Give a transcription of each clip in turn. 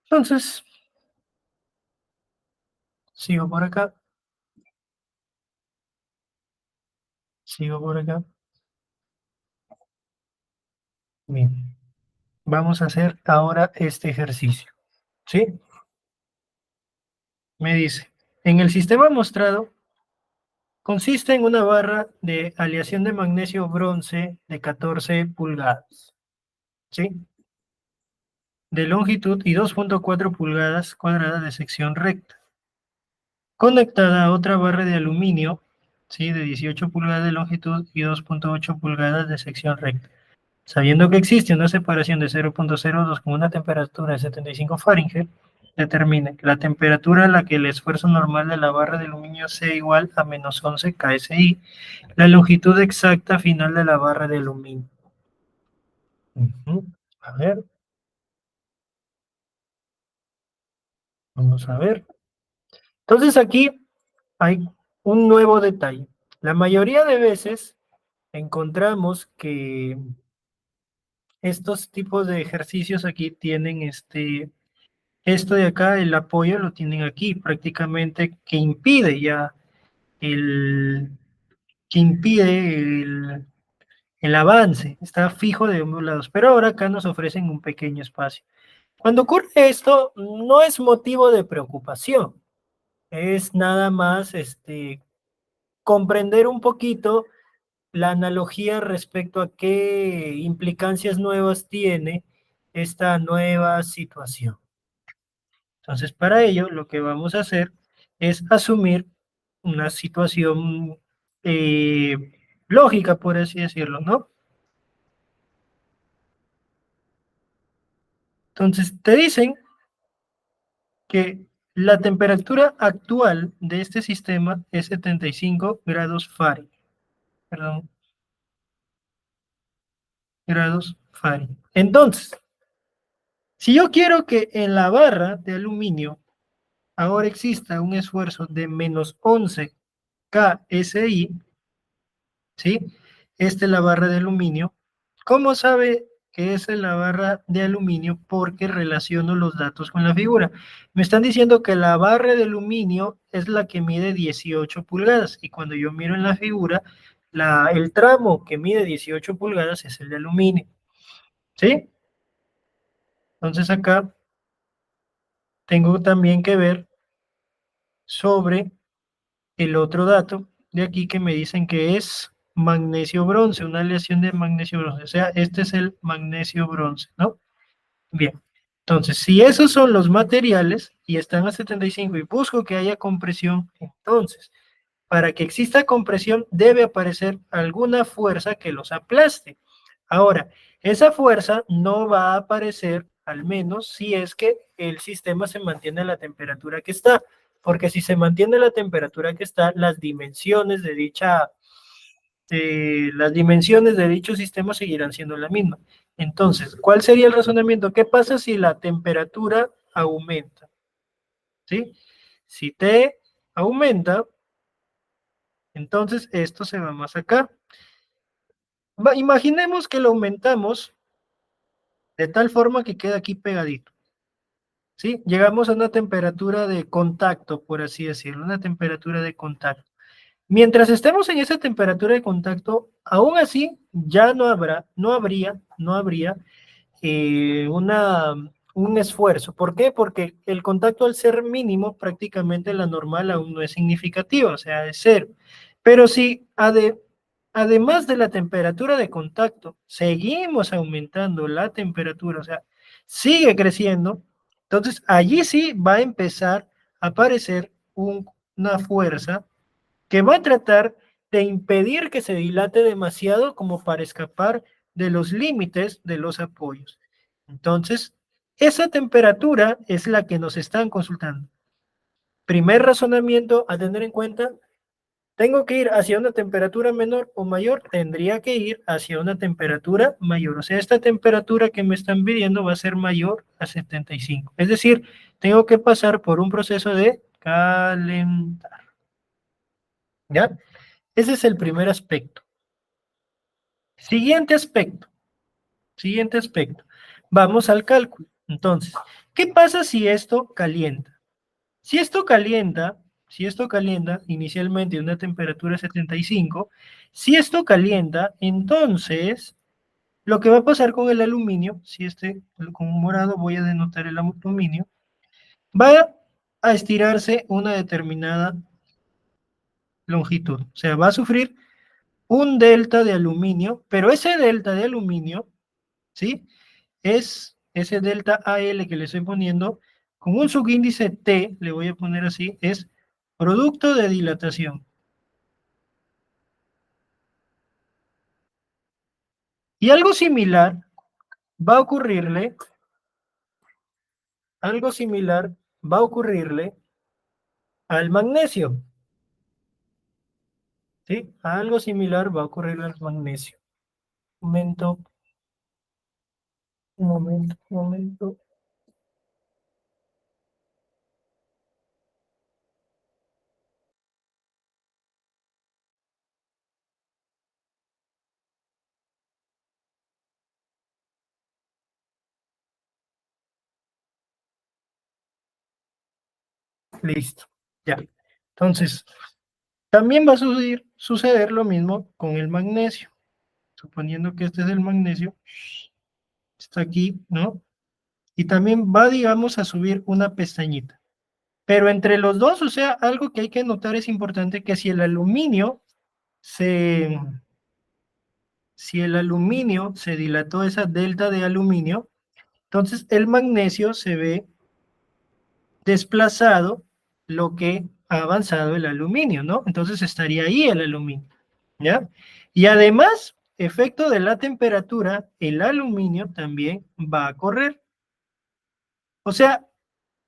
Entonces, sigo por acá, sigo por acá. Bien, vamos a hacer ahora este ejercicio, ¿sí? Me dice, en el sistema mostrado consiste en una barra de aleación de magnesio bronce de 14 pulgadas, ¿sí? De longitud y 2,4 pulgadas cuadradas de sección recta, conectada a otra barra de aluminio, ¿sí? De 18 pulgadas de longitud y 2,8 pulgadas de sección recta. Sabiendo que existe una separación de 0,02 con una temperatura de 75 Fahrenheit, determine la temperatura a la que el esfuerzo normal de la barra de aluminio sea igual a menos 11 KSI, la longitud exacta final de la barra de aluminio. A ver, vamos a ver. Entonces aquí hay un nuevo detalle. La mayoría de veces encontramos que estos tipos de ejercicios aquí tienen esto de acá, el apoyo lo tienen aquí, prácticamente que impide ya el, que impide el avance, está fijo de ambos lados, pero ahora acá nos ofrecen un pequeño espacio. Cuando ocurre esto, no es motivo de preocupación, es nada más comprender un poquito la analogía respecto a qué implicancias nuevas tiene esta nueva situación. Entonces, para ello, lo que vamos a hacer es asumir una situación eh, lógica, por así decirlo, ¿no? Entonces, te dicen que la temperatura actual de este sistema es 75 grados Fahrenheit, perdón, grados Fahrenheit. Entonces, si yo quiero que en la barra de aluminio ahora exista un esfuerzo de menos 11 KSI, ¿sí? Esta es la barra de aluminio. ¿Cómo sabe que esa es la barra de aluminio? Porque relaciono los datos con la figura. Me están diciendo que la barra de aluminio es la que mide 18 pulgadas y cuando yo miro en la figura, el tramo que mide 18 pulgadas es el de aluminio, ¿sí? Entonces acá tengo también que ver sobre el otro dato de aquí que me dicen que es magnesio bronce, una aleación de magnesio bronce. O sea, este es el magnesio bronce, ¿no? Bien. Entonces, si esos son los materiales y están a 75 y busco que haya compresión, entonces, para que exista compresión debe aparecer alguna fuerza que los aplaste. Ahora, esa fuerza no va a aparecer, al menos si es que el sistema se mantiene a la temperatura que está, porque si se mantiene la temperatura que está, las dimensiones de dicho sistema seguirán siendo la misma. Entonces, ¿cuál sería el razonamiento? ¿Qué pasa si la temperatura aumenta? ¿Sí? Si T aumenta, entonces esto se va más acá. Imaginemos que lo aumentamos de tal forma que queda aquí pegadito. ¿Sí? Llegamos a una temperatura de contacto, por así decirlo, una temperatura de contacto. Mientras estemos en esa temperatura de contacto, aún así ya no habría un esfuerzo. ¿Por qué? Porque el contacto al ser mínimo, prácticamente la normal aún no es significativa, o sea, es cero. Pero si además de la temperatura de contacto, seguimos aumentando la temperatura, o sea, sigue creciendo, entonces allí sí va a empezar a aparecer una fuerza que va a tratar de impedir que se dilate demasiado como para escapar de los límites de los apoyos. Entonces, esa temperatura es la que nos están consultando. Primer razonamiento a tener en cuenta, tengo que ir hacia una temperatura menor o mayor, tendría que ir hacia una temperatura mayor. O sea, esta temperatura que me están pidiendo va a ser mayor a 75. Es decir, tengo que pasar por un proceso de calentar. ¿Ya? Ese es el primer aspecto. Siguiente aspecto. Siguiente aspecto. Vamos al cálculo. Entonces, ¿Qué pasa si esto calienta? Si esto calienta, inicialmente a una temperatura 75, si esto calienta, entonces lo que va a pasar con el aluminio, si con un morado voy a denotar el aluminio, va a estirarse una determinada longitud. O sea, va a sufrir un delta de aluminio, pero ese delta de aluminio, ¿sí? Es ese delta AL que le estoy poniendo, con un subíndice T, le voy a poner así, es producto de dilatación. Y va a ocurrirle, algo similar va a ocurrirle al magnesio, ¿sí? Algo similar va a ocurrirle al magnesio. Un momento, un momento, un momento. Listo, ya. Entonces, también va a suceder lo mismo con el magnesio. Suponiendo que este es el magnesio, está aquí, ¿no? Y también va, digamos, a subir una pestañita. Pero entre los dos, o sea, algo que hay que notar es importante que se, si el aluminio se dilató esa delta de aluminio, entonces el magnesio se ve desplazado lo que ha avanzado el aluminio, ¿no? Entonces estaría ahí el aluminio, ¿ya? Y además, efecto de la temperatura, el aluminio también va a correr. O sea,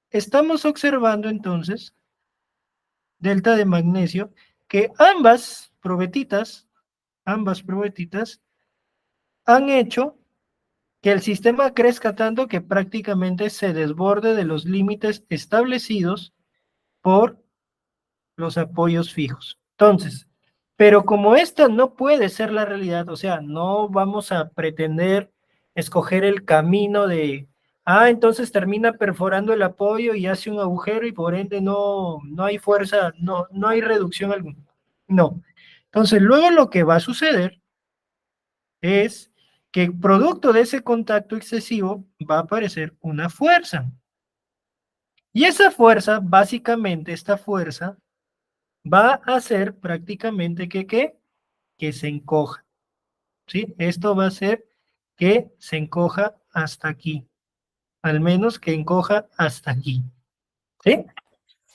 estamos observando entonces delta de magnesio que ambas probetitas han hecho que el sistema crezca tanto que prácticamente se desborde de los límites establecidos por los apoyos fijos. Entonces, pero como esta no puede ser la realidad, o sea, no vamos a pretender escoger el camino entonces termina perforando el apoyo y hace un agujero y por ende no hay fuerza, no hay reducción alguna. No. Entonces, luego lo que va a suceder es que producto de ese contacto excesivo va a aparecer una fuerza. Y esa fuerza, básicamente, esta fuerza va a hacer prácticamente que se encoja, ¿sí? Esto va a hacer que se encoja hasta aquí, al menos que encoja hasta aquí, ¿sí?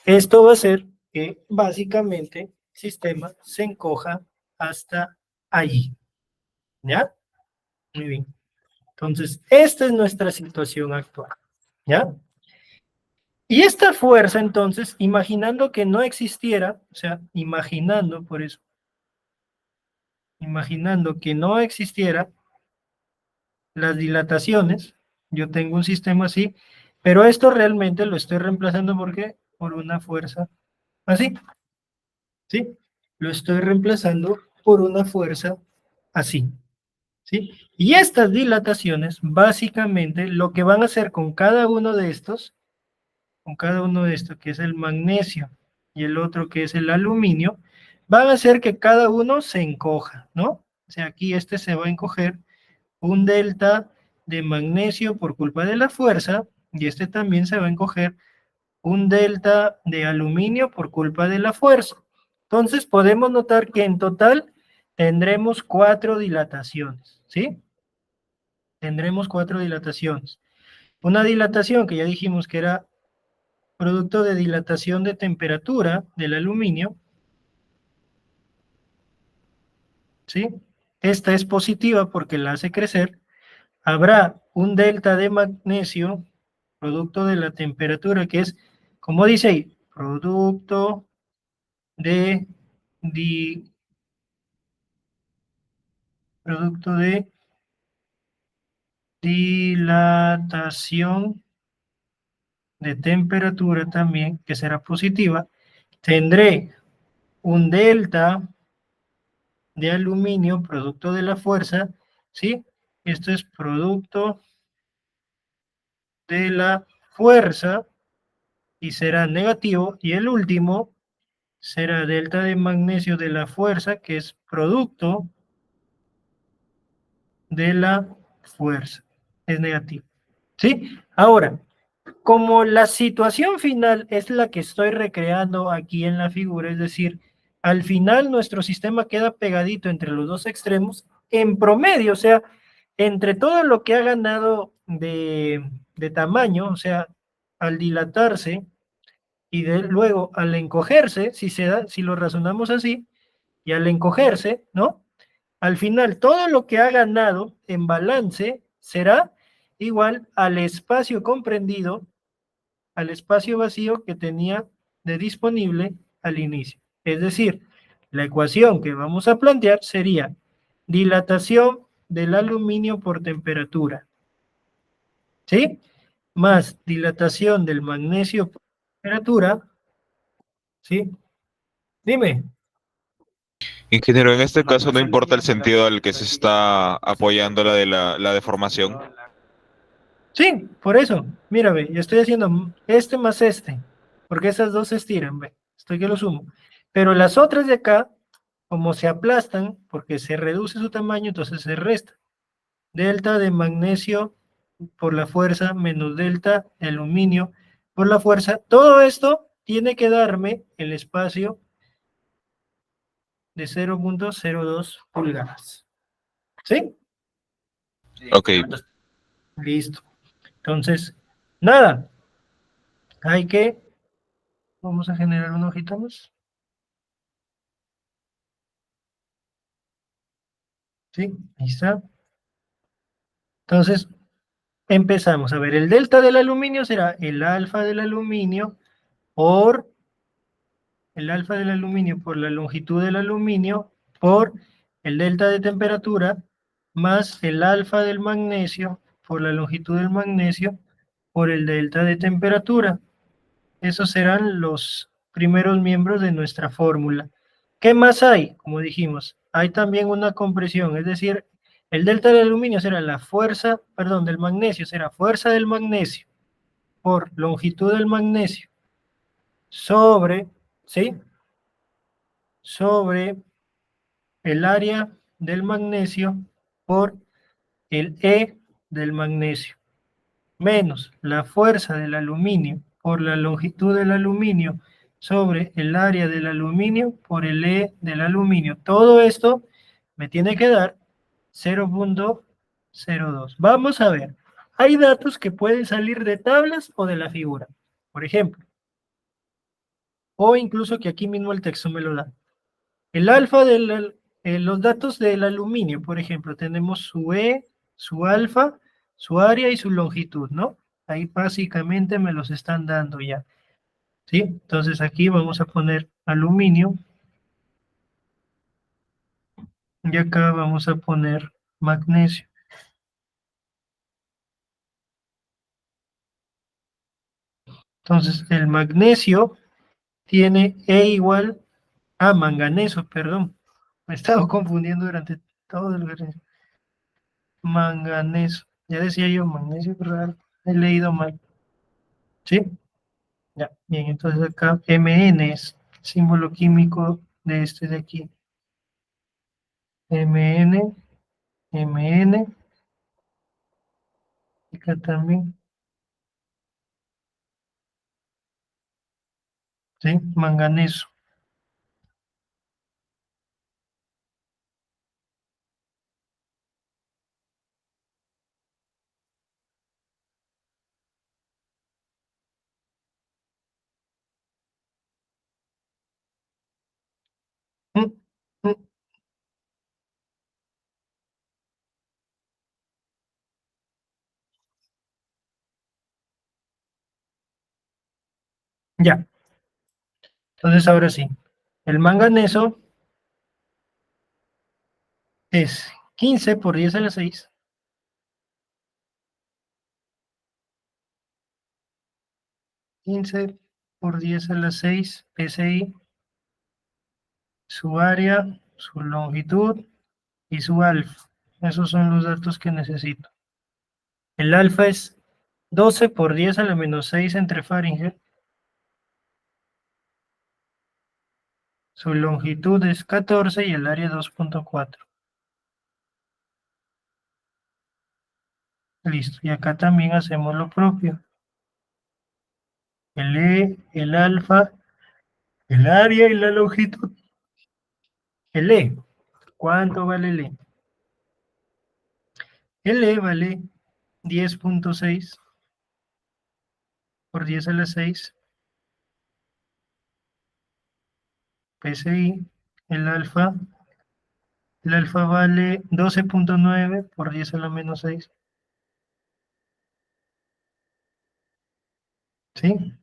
Esto va a hacer que básicamente el sistema se encoja hasta allí, ¿ya? Muy bien. Entonces, esta es nuestra situación actual, ¿ya? Y esta fuerza, entonces, imaginando que no existiera, o sea, por eso, imaginando que no existiera las dilataciones, yo tengo un sistema así, pero esto realmente lo estoy reemplazando por una fuerza así, ¿sí? Lo estoy reemplazando por una fuerza así, ¿sí? Y estas dilataciones, básicamente, lo que van a hacer con cada uno de estos, que es el magnesio y el otro que es el aluminio, van a hacer que cada uno se encoja, ¿no? O sea, aquí este se va a encoger un delta de magnesio por culpa de la fuerza y este también se va a encoger un delta de aluminio por culpa de la fuerza. Entonces podemos notar que en total tendremos 4 dilataciones, ¿sí? Tendremos 4 dilataciones. Una dilatación que ya dijimos que era producto de dilatación de temperatura del aluminio, ¿sí? Esta es positiva porque la hace crecer. Habrá un delta de magnesio, producto de la temperatura, que es, como dice ahí, de, di- producto de dilatación de temperatura también, que será positiva. Tendré un delta de aluminio, producto de la fuerza, ¿sí? Esto es producto de la fuerza y será negativo. Y el último será delta de magnesio de la fuerza, que es producto de la fuerza. Es negativo. ¿Sí? Ahora, como la situación final es la que estoy recreando aquí en la figura, es decir, al final nuestro sistema queda pegadito entre los dos extremos, en promedio, o sea, entre todo lo que ha ganado de tamaño, o sea, al dilatarse y luego al encogerse, si se da, si lo razonamos así, y al encogerse, ¿no? Al final, todo lo que ha ganado en balance será igual al espacio comprendido, al espacio vacío que tenía de disponible al inicio. Es decir, la ecuación que vamos a plantear sería dilatación del aluminio por temperatura, ¿sí? Más dilatación del magnesio por temperatura, ¿sí? Dime. Ingeniero, en este caso no importa el sentido al que se está apoyando la deformación. Sí, por eso, mira, ve, yo estoy haciendo este más este, porque esas dos se estiran, ve, estoy que lo sumo. Pero las otras de acá, como se aplastan, porque se reduce su tamaño, entonces se resta. Delta de magnesio por la fuerza menos delta de aluminio por la fuerza. Todo esto tiene que darme el espacio de 0,02 pulgadas. ¿Sí? Ok, Listo. Entonces, nada, hay que, vamos a generar una hojita más. ¿Sí? Ahí está. Entonces, empezamos. A ver, el delta del aluminio será el alfa del aluminio por el alfa del aluminio por la longitud del aluminio por el delta de temperatura más el alfa del magnesio por la longitud del magnesio por el delta de temperatura. Esos serán los primeros miembros de nuestra fórmula. ¿Qué más hay? Como dijimos, hay también una compresión, es decir, el delta del aluminio será la fuerza, perdón, del magnesio, será fuerza del magnesio por longitud del magnesio sobre, ¿sí? Sobre el área del magnesio por el E del magnesio, menos la fuerza del aluminio por la longitud del aluminio sobre el área del aluminio por el E del aluminio. Todo esto me tiene que dar 0,02. Vamos a ver, hay datos que pueden salir de tablas o de la figura, por ejemplo, o incluso que aquí mismo el texto me lo da. El alfa los datos del aluminio, por ejemplo, tenemos su E, su alfa, su área y su longitud, ¿no? Ahí básicamente me los están dando ya, ¿sí? Entonces aquí vamos a poner aluminio y acá vamos a poner magnesio. Entonces el magnesio tiene E igual a manganeso, perdón. Me he estado confundiendo durante todo el ejercicio. Manganeso. Ya decía yo magnesio, pero he leído mal. ¿Sí? Ya, bien, entonces acá Mn es símbolo químico de este de aquí. Mn, Mn, y acá también, ¿sí? Manganeso. Mm, mm, ya, entonces ahora sí. El manganeso es 15 por 10 a la 6. 15 por 10 a la 6 PSI, su área, su longitud y su alfa. Esos son los datos que necesito. El alfa es 12 por 10 a la menos 6 entre Fahrenheit. Su longitud es 14 y el área 2.4. Listo. Y acá también hacemos lo propio. El E, el alfa, el área y la longitud. El E. ¿Cuánto vale el E? El E vale 10.6 por 10 a la 6 PSI. El alfa vale 12.9 por 10 a la menos 6. ¿Sí?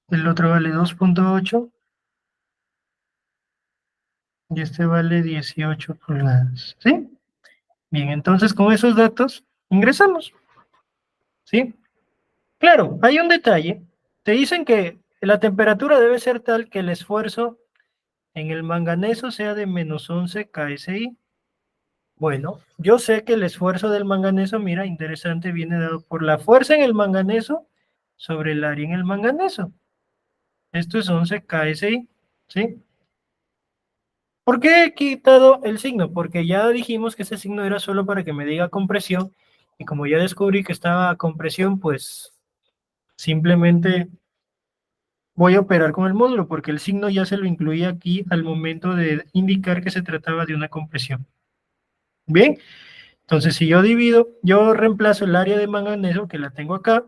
El otro vale 2.8 y este vale 18 pulgadas. ¿Sí? Bien, entonces con esos datos ingresamos. ¿Sí? Claro, hay un detalle. Te dicen que la temperatura debe ser tal que el esfuerzo en el manganeso sea de menos 11 KSI. Bueno, yo sé que el esfuerzo del manganeso, mira, interesante, viene dado por la fuerza en el manganeso sobre el área en el manganeso. Esto es 11 KSI, ¿sí? ¿Por qué he quitado el signo? Porque ya dijimos que ese signo era solo para que me diga compresión, y como ya descubrí que estaba a compresión, pues simplemente voy a operar con el módulo, porque el signo ya se lo incluía aquí al momento de indicar que se trataba de una compresión. Bien, entonces si yo divido, yo reemplazo el área de manganeso, que la tengo acá,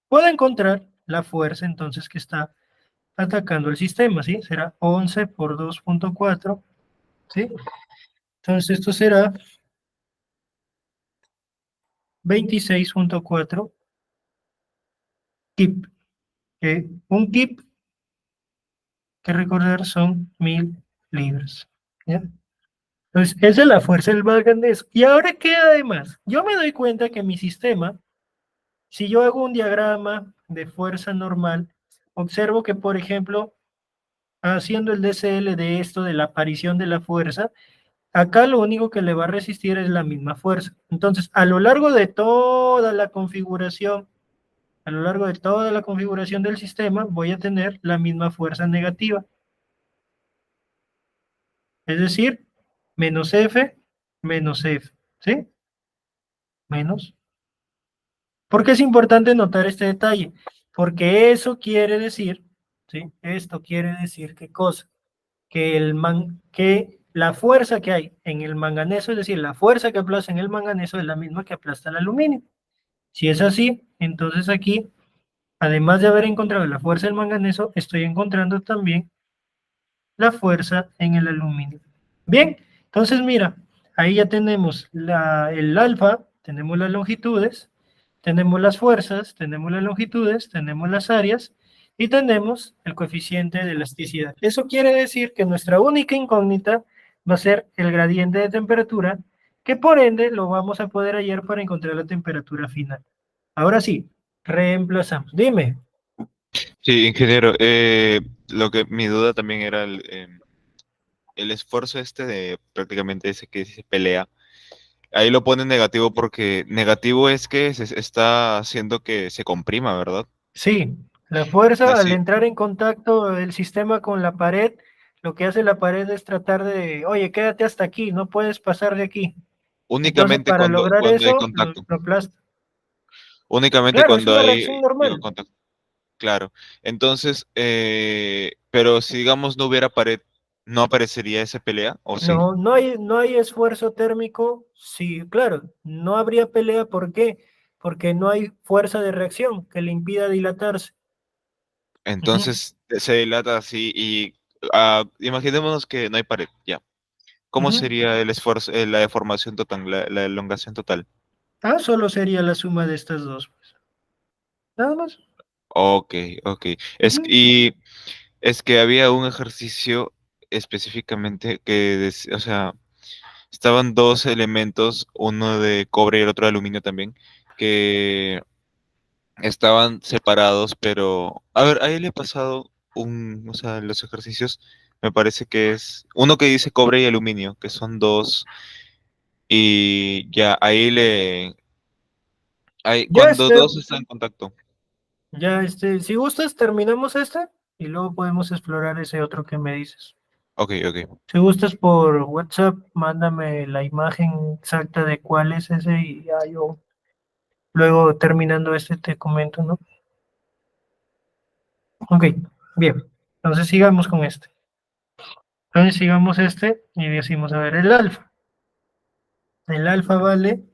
puedo encontrar la fuerza entonces que está atacando el sistema, ¿sí? Será 11 por 2.4, ¿sí? Entonces esto será 26.4 kip. Un kip, que recordar, son 1000 libras, ¿ya? Entonces, esa es la fuerza del manganeso. Y ahora queda además, yo me doy cuenta que mi sistema, si yo hago un diagrama de fuerza normal, observo que, por ejemplo, haciendo el DCL de esto, de la aparición de la fuerza, acá lo único que le va a resistir es la misma fuerza. Entonces, a lo largo de toda la configuración, a lo largo de toda la configuración del sistema, voy a tener la misma fuerza negativa. Es decir, menos F, menos F, ¿sí? Menos. ¿Por qué es importante notar este detalle? Porque eso quiere decir, ¿sí? Esto quiere decir qué cosa, que la fuerza que hay en el manganeso, es decir, la fuerza que aplasta en el manganeso es la misma que aplasta el aluminio. Si es así, entonces aquí, además de haber encontrado la fuerza del manganeso, estoy encontrando también la fuerza en el aluminio. Bien, entonces mira, ahí ya tenemos el alfa, tenemos las longitudes, tenemos las fuerzas, tenemos las longitudes, tenemos las áreas y tenemos el coeficiente de elasticidad. Eso quiere decir que nuestra única incógnita va a ser el gradiente de temperatura, que por ende lo vamos a poder hallar para encontrar la temperatura final. Ahora sí, reemplazamos. Dime. Sí, ingeniero, lo que mi duda también era el esfuerzo este de prácticamente ese que se pelea. Ahí lo pone negativo porque negativo es que se está haciendo que se comprima, ¿verdad? Sí, la fuerza al Así, entrar en contacto del sistema con la pared, lo que hace la pared es tratar de, oye, quédate hasta aquí, no puedes pasar de aquí. Entonces, únicamente para lograr cuando hay eso, contacto. lo aplasta. Únicamente Claro, es cuando una hay reacción normal. contacto. Claro. Entonces, pero si digamos no hubiera pared, ¿no aparecería esa pelea? ¿O sí? No, no hay esfuerzo térmico. Sí, claro, no habría pelea. ¿Por qué? Porque no hay fuerza de reacción que le impida dilatarse. Ujú, Entonces se dilata así y imaginémonos que no hay pared, ya. ¿Cómo ujú. sería el esfuerzo, la deformación total, la elongación total? Ah, solo sería la suma de estas dos, pues. Nada más. Ok, ok. Ujú. Y es que había un ejercicio específicamente que, o sea, estaban dos elementos, uno de cobre y el otro de aluminio también, que estaban separados, pero, a ver, ahí le he pasado o sea, los ejercicios, me parece que es uno que dice cobre y aluminio, que son dos, y ya ahí Ya Cuando este, dos están en contacto. ya si gustas, terminamos este y luego podemos explorar ese otro que me dices. Ok, ok. Si gustas por WhatsApp, mándame la imagen exacta de cuál es ese y ya yo luego terminando este te comento, ¿no? Ok, bien. Entonces sigamos con este. Entonces sigamos este y decimos, a ver, el alfa. El alfa vale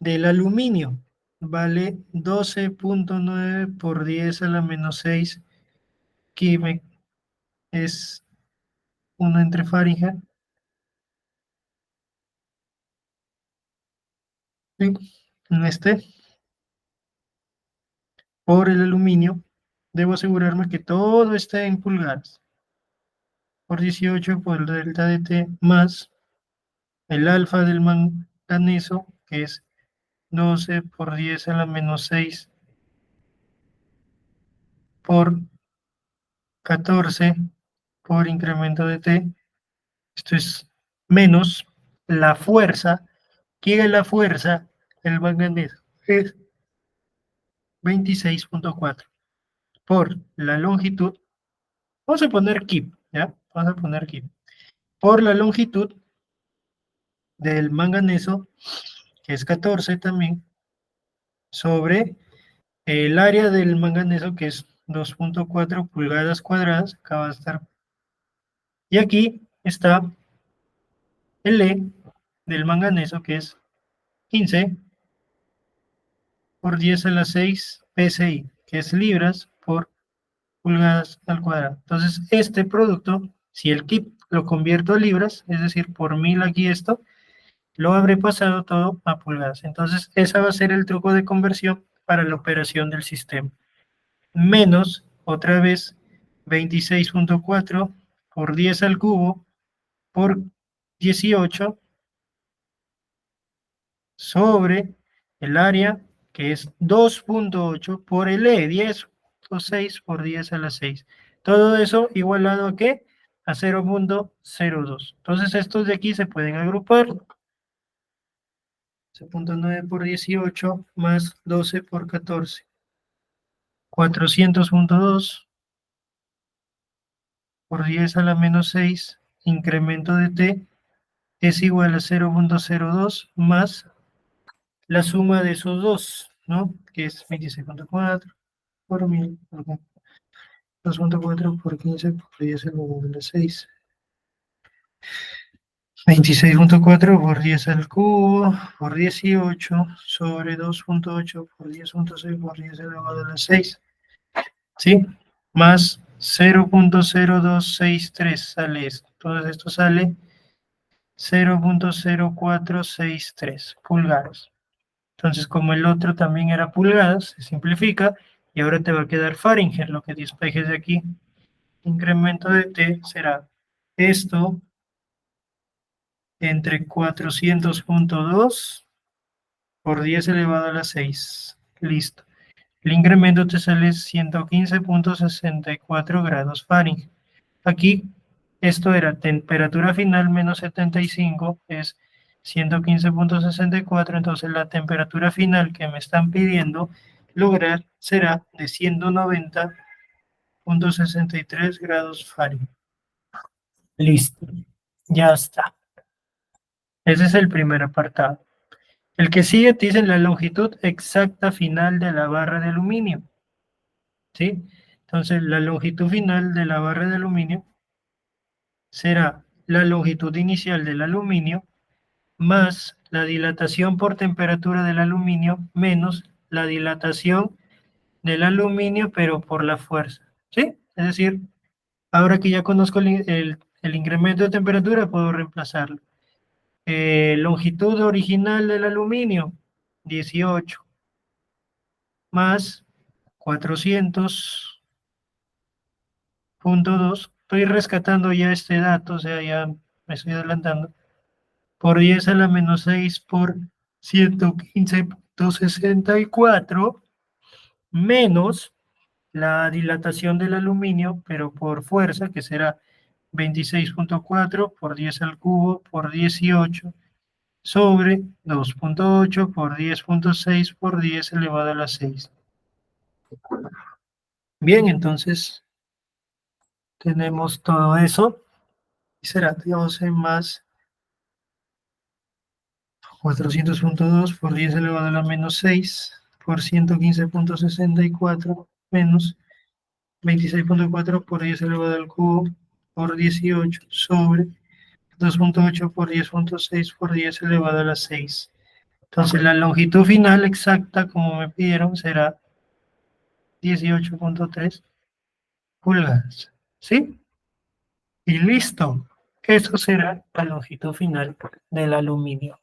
del aluminio. Vale 12,9 por 10 a la menos 6 que es 1 entre Fahrenheit. ¿Sí? En este, por el aluminio, debo asegurarme que todo esté en pulgadas. Por 18 por el delta de T más el alfa del manganeso, que es 12 por 10 a la menos 6 por 14 por incremento de T. Esto es menos la fuerza. ¿Quién es la fuerza? El manganeso. Es 26,4 por la longitud. Vamos a poner kip, ¿ya? Vamos a poner kip. Por la longitud del manganeso, que es 14 también, sobre el área del manganeso, que es 2,4 pulgadas cuadradas. Acá va a estar. Y aquí está el E del manganeso, que es 15 por 10 a la 6 PSI, que es libras por pulgadas al cuadrado. Entonces, este producto, si el kit lo convierto a libras, es decir, por 1000 aquí esto, lo habré pasado todo a pulgadas. Entonces, ese va a ser el truco de conversión para la operación del sistema. Menos, otra vez, 26,4 por 10 al cubo por 18 sobre el área, que es 2,8 por el E, 10,6 por 10 a la 6. Todo eso igualado a qué? A 0,02. Entonces estos de aquí se pueden agrupar. 0,9 por 18 más 12 por 14. 400,2 por 10 a la menos 6. Incremento de T es igual a 0,02 más la suma de esos dos, ¿no? Que es 26,4 por 1000, por 2,4 por 15 por 10 al cubo de la 6. 26,4 por 10 al cubo por 18 sobre 2,8 por 10,6 por 10 elevado a la 6. ¿Sí? Más 0,0263 sale esto. Todo esto sale 0,0463 pulgadas. Entonces, como el otro también era pulgadas, se simplifica y ahora te va a quedar Fahrenheit, lo que despejes de aquí. Incremento de T será esto entre 400,2 por 10 elevado a la 6. Listo. El incremento te sale 115,64 grados Fahrenheit. Aquí, esto era temperatura final menos 75, es 115,64. Entonces la temperatura final que me están pidiendo lograr será de 190,63 grados Fahrenheit. Listo, ya está. Ese es el primer apartado. El que sigue te dice la longitud exacta final de la barra de aluminio, ¿sí? Entonces, la longitud final de la barra de aluminio será la longitud inicial del aluminio más la dilatación por temperatura del aluminio menos la dilatación del aluminio, pero por la fuerza, ¿sí? Es decir, ahora que ya conozco el incremento de temperatura, puedo reemplazarlo. Longitud original del aluminio, 18 más 400,2. Estoy rescatando ya este dato, o sea, ya me estoy adelantando. Por 10 a la menos 6 por 115,64 menos la dilatación del aluminio, pero por fuerza, que será 26,4 por 10 al cubo por 18 sobre 2.8 por 10.6 por 10 elevado a la 6. Bien, entonces tenemos todo eso. Y será 12 más 400.2 por 10 elevado a la menos 6 por 115.64 menos 26.4 por 10 elevado al cubo por 18 sobre 2.8 por 10.6 por 10 elevado a la 6. Entonces la longitud final exacta, como me pidieron, será 18.3 pulgadas. ¿Sí? Y listo. Eso será la longitud final del aluminio.